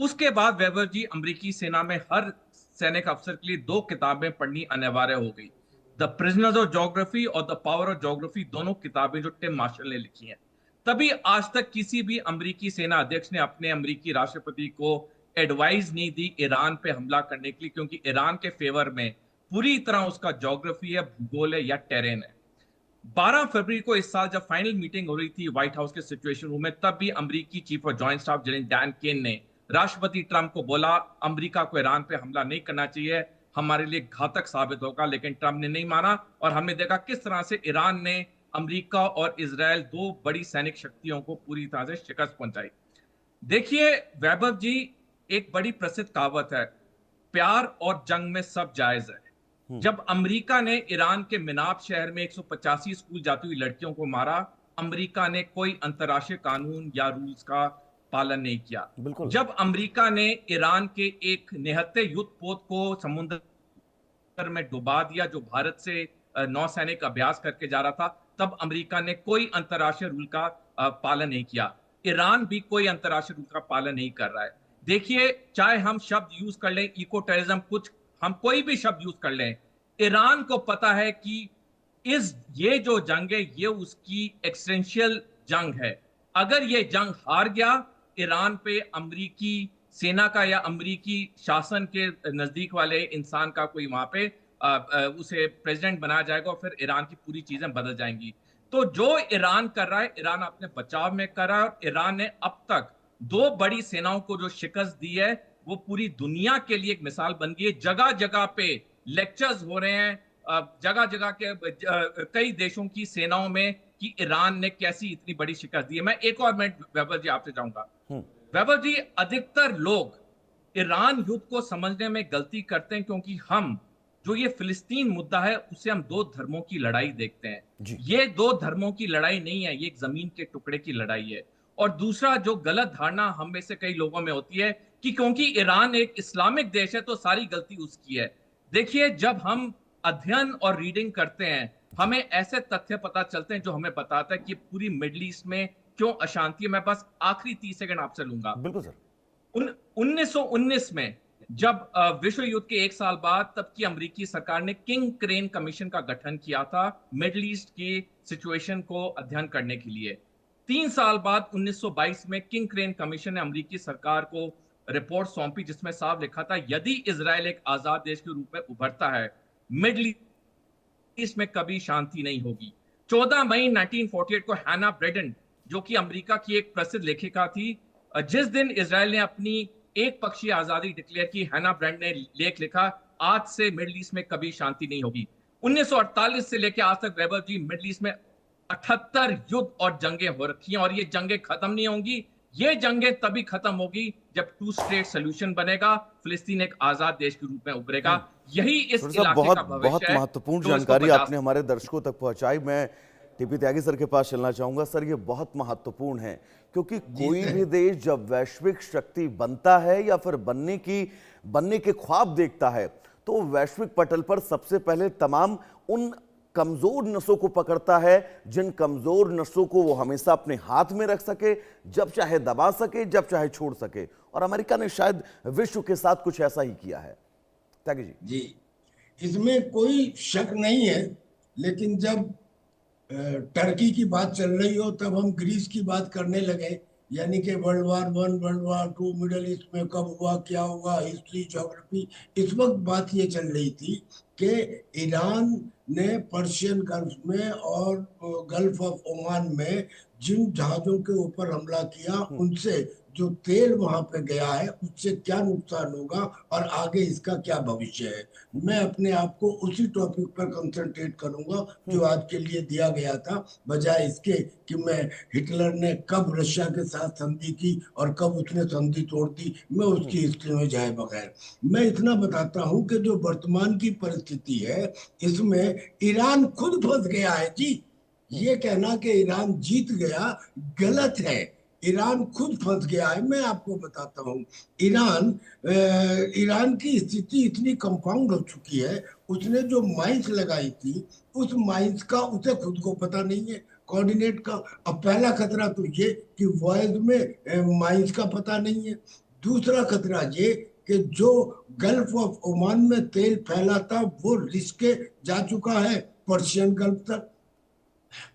उसके बाद वैभव जी अमेरिकी सेना में हर सैनिक अफसर के लिए दो किताबें पढ़नी अनिवार्य हो गई। द प्रिजनर्स ऑफ ज्योग्राफी और द पावर ऑफ ज्योग्राफी, दोनों किताबें जो टिम मार्शल ने लिखी हैं। तभी आज तक किसी भी अमेरिकी सेना अध्यक्ष ने अपने अमेरिकी राष्ट्रपति को एडवाइस नहीं दी ईरान पे हमला करने के लिए, क्योंकि ईरान के फेवर में पूरी तरह उसका ज्योग्राफी है, भूगोल है या टेरेन है। 12 फरवरी को इस साल जब फाइनल मीटिंग हो रही थी व्हाइट हाउस के सिचुएशन रूम में, तब भी अमेरिकी chief of joint staff general Dan Caine ने राष्ट्रपति ट्रंप को बोला अमेरिका को ईरान पे हमला नहीं करना चाहिए, हमारे लिए घातक साबित होगा। लेकिन ट्रंप ने नहीं माना और हमने देखा किस तरह से ईरान ने अमेरिका और इजराइल, दो बड़ी सैनिक शक्तियों को पूरी तरह से शिकस्त पहुंचाई। देखिए वैभव जी, एक बड़ी प्रसिद्ध कहावत है, प्यार और जंग में सब जायज है। जब अमेरिका ने ईरान के मिनाब शहर में 185 स्कूल जाती हुई लड़कियों को मारा, अमेरिका ने कोई अंतर्राष्ट्रीय कानून या रूल्स का पालन नहीं किया। बिल्कुल। जब अमेरिका ने ईरान के एक निहत्थे युद्धपोत को समुद्र में डुबा दिया जो भारत से नौसैनिक अभ्यास करके जा रहा था, तब अमेरिका ने कोई अंतर्राष्ट्रीय रूल का पालन नहीं किया। ईरान भी कोई अंतर्राष्ट्रीय रूल का पालन नहीं कर रहा है। देखिए, चाहे हम शब्द यूज कर लें इको टेररिज्म, कुछ हम कोई भी शब्द यूज कर लें, ईरान को पता है कि ये जो जंग है ये उसकी एक्सटेंशियल जंग है। अगर ये जंग हार गया, ईरान पे अमेरिकी सेना का या अमेरिकी शासन के नजदीक वाले इंसान का कोई वहां पे उसे प्रेसिडेंट बनाया जाएगा और फिर ईरान की पूरी चीजें बदल जाएंगी। तो जो ईरान कर रहा है, ईरान अपने बचाव में कर रहा है। और ईरान ने अब तक दो बड़ी सेनाओं को जो शिकस्त दी है, वो पूरी दुनिया के लिए एक मिसाल बन गई है। जगह जगह पे लेक्चर्स हो रहे हैं, जगह जगह के कई देशों की सेनाओं में, कि ईरान ने कैसी इतनी बड़ी शिकस्त दी है। मैं एक और मिनट वैभव जी आपसे चाहूंगा। वैभव जी, अधिकतर लोग ईरान युद्ध को समझने में गलती करते हैं, क्योंकि हम जो ये फिलिस्तीन मुद्दा है उसे हम दो धर्मों की लड़ाई देखते हैं। ये दो धर्मों की लड़ाई नहीं है, ये एक जमीन के टुकड़े की लड़ाई है। और दूसरा, जो गलत धारणा हम में से कई लोगों में होती है कि क्योंकि ईरान एक इस्लामिक देश है तो सारी गलती उसकी है। देखिए, जब हम अध्ययन और रीडिंग करते हैं, हमें ऐसे तथ्य पता चलते हैं जो हमें बताता है कि पूरी मिडिल ईस्ट में क्यों अशांति है। मैं बस आखिरी 30 सेकंड आपसे लूंगा। बिल्कुल सर। 1919 में जब विश्व युद्ध के एक साल बाद, तब की अमेरिकी सरकार ने किंग क्रेन कमीशन का गठन किया था मिडिल ईस्ट की सिचुएशन को अध्ययन करने के लिए। 3 साल बाद 1922 में किंग क्रेन कमीशन ने अमेरिकी सरकार को रिपोर्ट सौंपी, जिसमें साफ लिखा था यदि इजराइल एक आजाद देश के रूप में उभरता है, मिडिल ईस्ट में कभी शांति नहीं होगी। 14 मई 1948 को हैना ब्रेडन, जो कि अमेरिका की एक प्रसिद्ध लेखिका थी, जिस दिन इजराइल ने अपनी एक पक्षीय आजादी डिक्लेयर की, हैना ब्रेडन ने लेख लिखा, आज से मिडिल ईस्ट में कभी शांति नहीं होगी। 1948 से लेकर आज तक वैभव जी मिडिल ईस्ट में 78 युद्ध और जंगें हो रखी हैं, और ये जंगें खत्म नहीं होंगी। ये जंगें तभी खत्म होगी जब टू स्टेट सोल्यूशन बनेगा, फिलिस्तीन एक आजाद देश के रूप में उभरेगा। यही इस इलाके बहुत का बहुत भविष्य है। महत्वपूर्ण जो इसको जानकारी बचा आपने हमारे दर्शकों तक पहुंचाई। मैं टीपी त्यागी सर के पास चलना चाहूंगा। सर, ये बहुत महत्वपूर्ण है, क्योंकि कोई भी देश जब वैश्विक शक्ति बनता है या फिर बनने के ख्वाब देखता है, तो वैश्विक पटल पर सबसे पहले तमाम उन कमजोर नसों को पकड़ता है, जिन कमजोर नसों को वो हमेशा अपने हाथ में रख सके, जब चाहे दबा सके, जब चाहे छोड़ सके। और अमेरिका ने शायद विश्व के साथ कुछ ऐसा ही किया है। त्यागी जी। जी, इसमें कोई शक नहीं है। लेकिन जब टर्की की बात चल रही हो, तब हम ग्रीस की बात करने लगे, यानी कि world war 1, world war 2, middle east में कब हुआ, क्या हुआ, हिस्ट्री, ज्योग्राफी। इस वक्त बात ये चल रही थी कि ईरान ने पर्शियन गल्फ में और गल्फ ऑफ ओमान में जिन जहाजों के ऊपर हमला किया, उनसे जो तेल वहां पे गया है उससे क्या नुकसान होगा और आगे इसका क्या भविष्य है। मैं अपने आप को उसी टॉपिक पर कंसंट्रेट करूंगा जो आज के लिए दिया गया था, बजाय इसके कि मैं हिटलर ने कब रशिया के साथ संधि की और कब उसने संधि तोड़ दी, मैं उसकी हिस्ट्री में जाए बगैर मैं इतना बताता हूं कि जो वर्तमान की परिस्थिति है, इसमें ईरान खुद फंस गया है। जी, ये कहना कि ईरान जीत गया गलत है। ईरान खुद फंस गया है। मैं आपको बताता हूँ, ईरान की स्थिति इतनी कंपाउंड हो चुकी है, उसने जो माइंस लगाई थी, उस माइंस का उसे खुद को पता नहीं है, कोऑर्डिनेट का। अब पहला खतरा तो ये कि वॉयज में माइंस का पता नहीं है। दूसरा खतरा ये कि जो गल्फ ऑफ ओमान में तेल फैला था वो रिस्क जा चुका है पर्शियन गल्फ तक।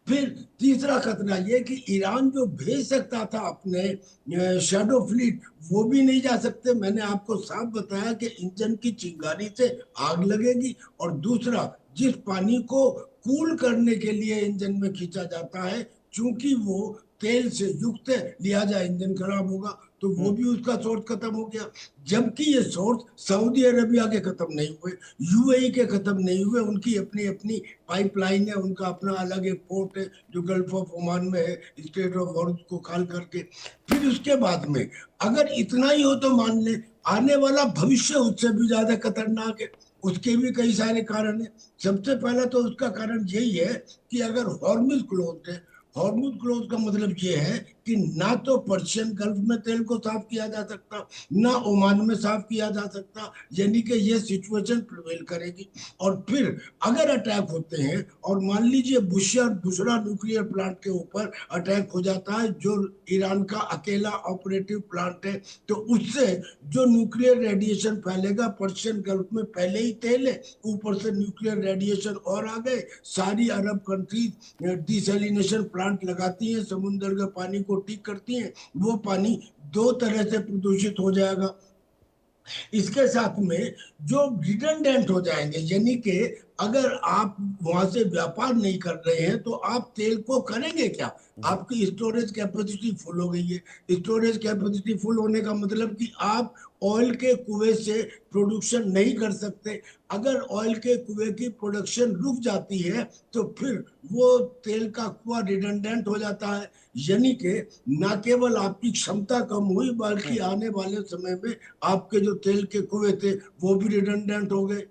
फिर तीसरा खतरा ये कि ईरान जो भेज सकता था अपने शैडो फ्लीट, वो भी नहीं जा सकते। मैंने आपको साफ बताया कि इंजन की चिंगारी से आग लगेगी। और दूसरा, जिस पानी को कूल करने के लिए इंजन में खींचा जाता है, चूंकि वो तेल से युक्त है, लिहाजा इंजन खराब होगा, तो वो भी उसका सोर्स खत्म हो गया। जबकि ये सोर्स सऊदी अरबिया के खत्म नहीं हुए, यूएई के खत्म नहीं हुए, उनकी अपनी अपनी पाइपलाइन है, उनका अपना अलग एक पोर्ट है जो गल्फ ऑफ ओमान में है, स्ट्रेट ऑफ हॉर्मुज को खाल करके। फिर उसके बाद में अगर इतना ही हो तो मान ले आने वाला भविष्य उससे भी ज्यादा खतरनाक है। उसके भी कई सारे कारण है। सबसे पहला तो उसका कारण यही है कि अगर हॉर्मुज क्लोज है, हॉर्मुज क्लोज का मतलब ये है कि ना तो पर्शियन गल्फ में तेल को साफ किया जा सकता, ना ओमान में साफ किया जा सकता, यानी कि ये सिचुएशन प्रिवेल करेगी। और फिर अगर अटैक होते हैं और मान लीजिए बुशरा न्यूक्लियर प्लांट के ऊपर अटैक हो जाता है, जो ईरान का अकेला ऑपरेटिव प्लांट है, तो उससे जो न्यूक्लियर रेडिएशन फैलेगा, पर्शियन गल्फ में पहले ही तेल है, ऊपर से न्यूक्लियर रेडिएशन और आ गए। सारी अरब कंट्रीज डिसैलिनेशन प्लांट लगाती हैं, समुद्र के पानी को ठीक करती हैं, वो पानी दो तरह से प्रदूषित हो जाएगा। इसके साथ में जो रिडंडेंट हो जाएंगे, यानी कि अगर आप वहां से व्यापार नहीं कर रहे हैं तो आप तेल को करेंगे क्या? आपकी स्टोरेज कैपेसिटी फुल हो गई है। स्टोरेज कैपेसिटी फुल होने का मतलब कि आप ऑयल के कुएं से प्रोडक्शन नहीं कर सकते। अगर ऑयल के कुएं की प्रोडक्शन रुक जाती है तो फिर वो तेल का कुआं रिडंडेंट हो जाता है, यानी कि न केवल आपकी क्षमता कम हुई बल्कि आने वाले समय में आपके जो तेल के कुएं थे वो भी रिडंडेंट हो गए।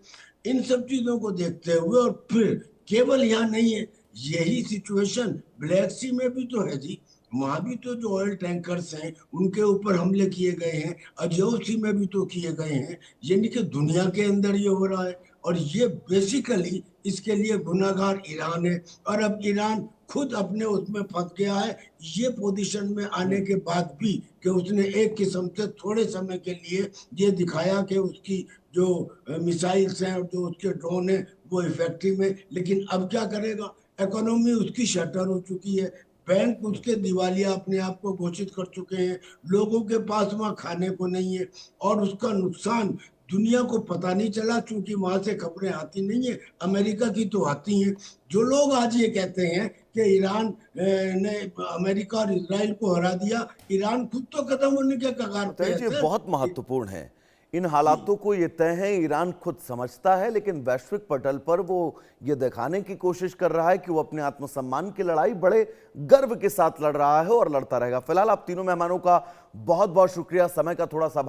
इन सब चीजों को देखते हुए, और फिर केवल यहाँ नहीं है, यही सिचुएशन ब्लैक सी में भी तो है जी। वहां भी तो जो ऑयल टैंकर्स हैं उनके ऊपर हमले किए गए हैं, अजोव सी में भी तो किए गए हैं, यानी कि दुनिया के अंदर ये हो रहा है। और ये बेसिकली इसके लिए गुनाहगार ईरान है। और अब ईरान खुद अपने उसमें फंस गया है, ये पोजीशन में आने के बाद भी कि उसने एक किस्म से थोड़े समय के लिए ये दिखाया कि उसकी जो मिसाइल्स हैं और जो उसके ड्रोन है वो इफेक्टिव है, लेकिन अब क्या करेगा? इकोनॉमी उसकी शटर हो चुकी है, बैंक उसके दिवालिया अपने आप को घोषित कर चुके हैं, लोगों के पास वहां खाने को नहीं है, और उसका नुकसान दुनिया को पता नहीं चला क्योंकि वहां से खबरें आती नहीं है, अमेरिका की तो आती हैं। जो लोग आज ये कहते हैं कि ईरान ने अमेरिका और इजराइल को हरा दिया, ईरान खुद तो खत्म होने के कगार पे है ये सर। बहुत महत्वपूर्ण है। इन हालातों को ये तय है, ईरान खुद समझता है, लेकिन वैश्विक पटल पर वो ये दिखाने की कोशिश कर रहा है कि वो अपने आत्मसम्मान की लड़ाई बड़े गर्व के साथ लड़ रहा है और लड़ता रहेगा। फिलहाल आप तीनों मेहमानों का बहुत बहुत शुक्रिया। समय का थोड़ा सा